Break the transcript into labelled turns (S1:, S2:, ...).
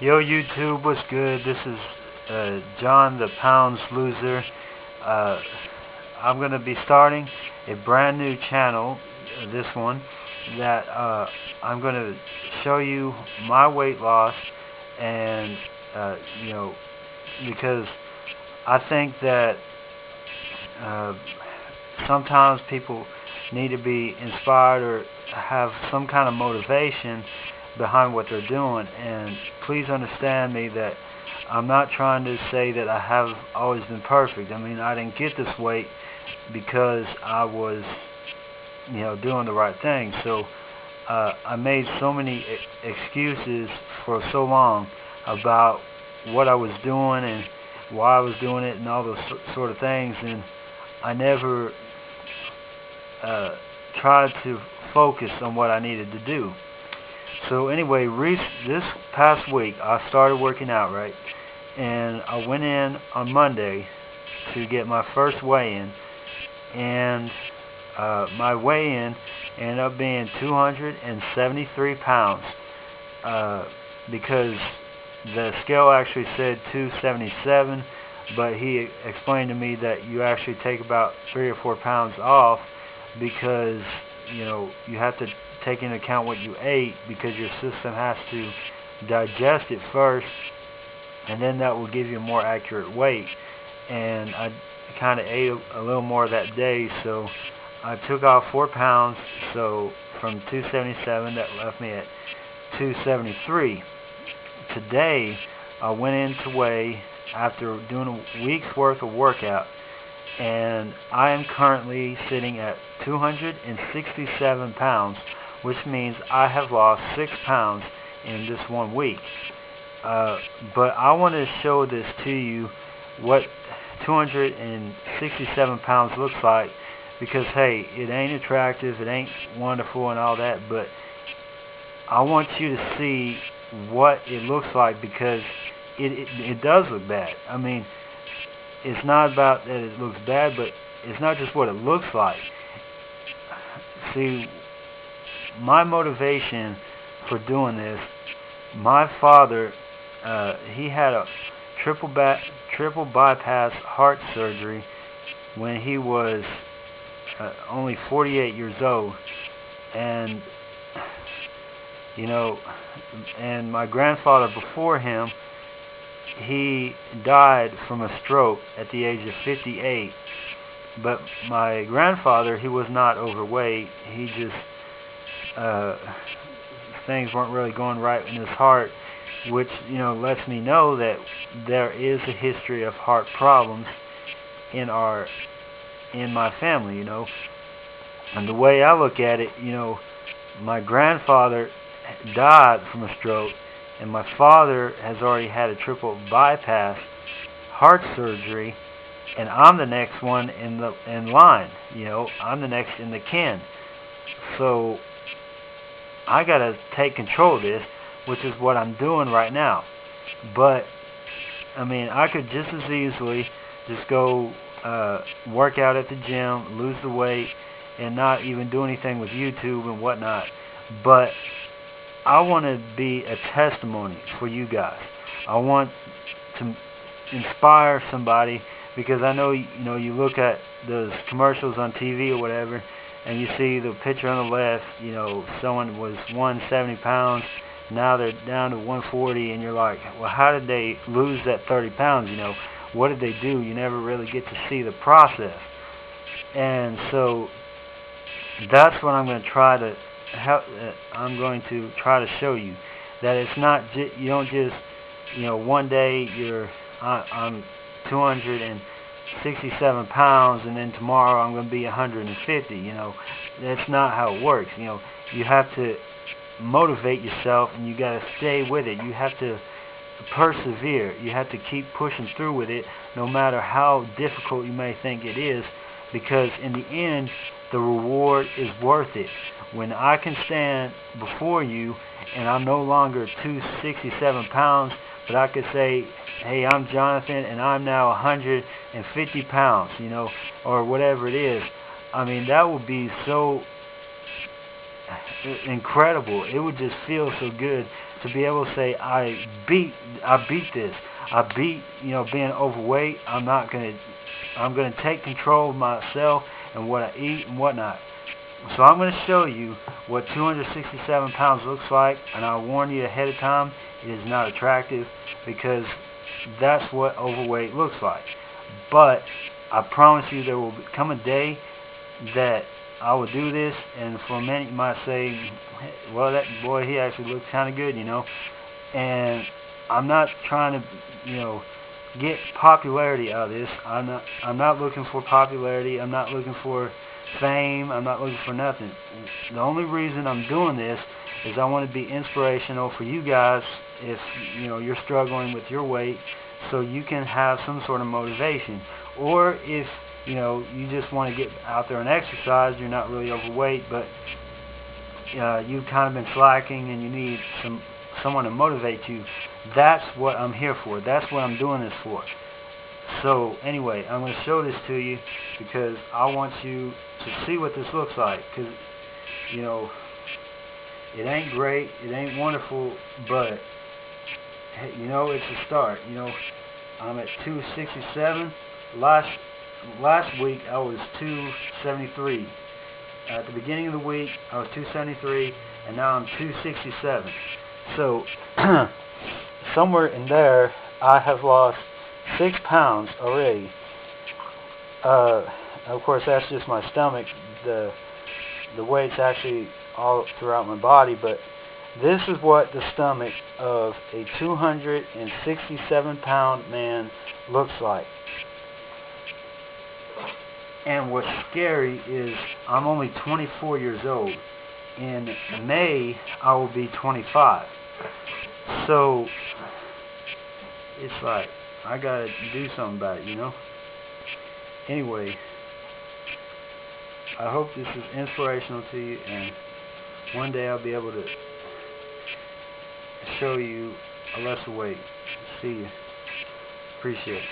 S1: Yo YouTube, what's good? This is John the Pounds Loser. Uh, I'm going to be starting a brand new channel, this one, that I'm going to show you my weight loss and, you know, because I think that sometimes people need to be inspired or have some kind of motivation behind what they're doing. And please understand me that I'm not trying to say that I have always been perfect. I mean, I didn't get this weight because I was, doing the right thing. So I made so many excuses for so long about what I was doing and why I was doing it and all those sort of things, and I never tried to focus on what I needed to do. So anyway, this past week I started working out, right? And I went in on Monday to get my first weigh-in, and my weigh-in ended up being 273 pounds because the scale actually said 277, but he explained to me that you actually take about 3 or 4 pounds off because you have to take into account what you ate, because your system has to digest it first, and then that will give you a more accurate weight. And I kind of ate a little more that day, so I took off 4 pounds, so from 277 that left me at 273. Today I went in to weigh after doing a week's worth of workout, and I am currently sitting at 267 pounds, which means I have lost 6 pounds in this 1 week. But I want to show this to you, what 267 pounds looks like, because hey, it ain't attractive, it ain't wonderful and all that, but I want you to see what it looks like, because it does look bad. I mean, it's not about that it looks bad, but it's not just what it looks like. See, my motivation for doing this, my father, he had a triple bypass heart surgery when he was only 48 years old, and and my grandfather before him, he died from a stroke at the age of 58. But my grandfather, he was not overweight. He just things weren't really going right in his heart, which lets me know that there is a history of heart problems in my family. And the way I look at it, my grandfather died from a stroke, and my father has already had a triple bypass heart surgery, and I'm the next one in line. I'm the next in the kin. So I gotta take control of this, which is what I'm doing right now. But I mean, I could just as easily just go work out at the gym, lose the weight, and not even do anything with YouTube and whatnot. But I want to be a testimony for you guys. I want to inspire somebody, because I know you look at those commercials on TV or whatever, and you see the picture on the left, someone was 170 pounds, now they're down to 140, and you're like, well, how did they lose that 30 pounds? What did they do? You never really get to see the process. And so that's what I'm going to try to show you, that it's not you don't just one day I'm 267 pounds and then tomorrow I'm going to be 150. That's not how it works. You have to motivate yourself, and you got to stay with it. You have to persevere. You have to keep pushing through with it, no matter how difficult you may think it is, because in the end, the reward is worth it. When I can stand before you and I'm no longer 267 pounds, but I could say, hey, I'm Jonathan and I'm now 150 pounds, or whatever it is. I mean, that would be so incredible. It would just feel so good to be able to say I beat this. I beat, being overweight. I'm gonna take control of myself and what I eat and whatnot. So I'm going to show you what 267 pounds looks like, and I'll warn you ahead of time, it is not attractive, because that's what overweight looks like. But I promise you there will come a day that I will do this, and for a minute you might say, well, that boy, he actually looks kind of good, And I'm not trying to, get popularity out of this. I'm not looking for popularity. I'm not looking for fame. I'm not looking for nothing. The only reason I'm doing this is I want to be inspirational for you guys if you're struggling with your weight, so you can have some sort of motivation. Or if you just want to get out there and exercise, you're not really overweight, but you've kind of been slacking and you need someone to motivate you. That's what I'm here for. That's what I'm doing this for. So anyway, I'm going to show this to you because I want you to see what this looks like. Because it ain't great, it ain't wonderful, but it's a start. I'm at 267. Last week I was 273. At the beginning of the week I was 273, and now I'm 267. So somewhere in there I have lost 6 pounds already. Of course, that's just my stomach. The weight's actually all throughout my body, but this is what the stomach of a 267-pound man looks like. And what's scary is I'm only 24 years old. In May, I will be 25. So it's like I gotta do something about it, Anyway, I hope this is inspirational to you, and one day I'll be able to show you a lesser weight. See you. Appreciate it.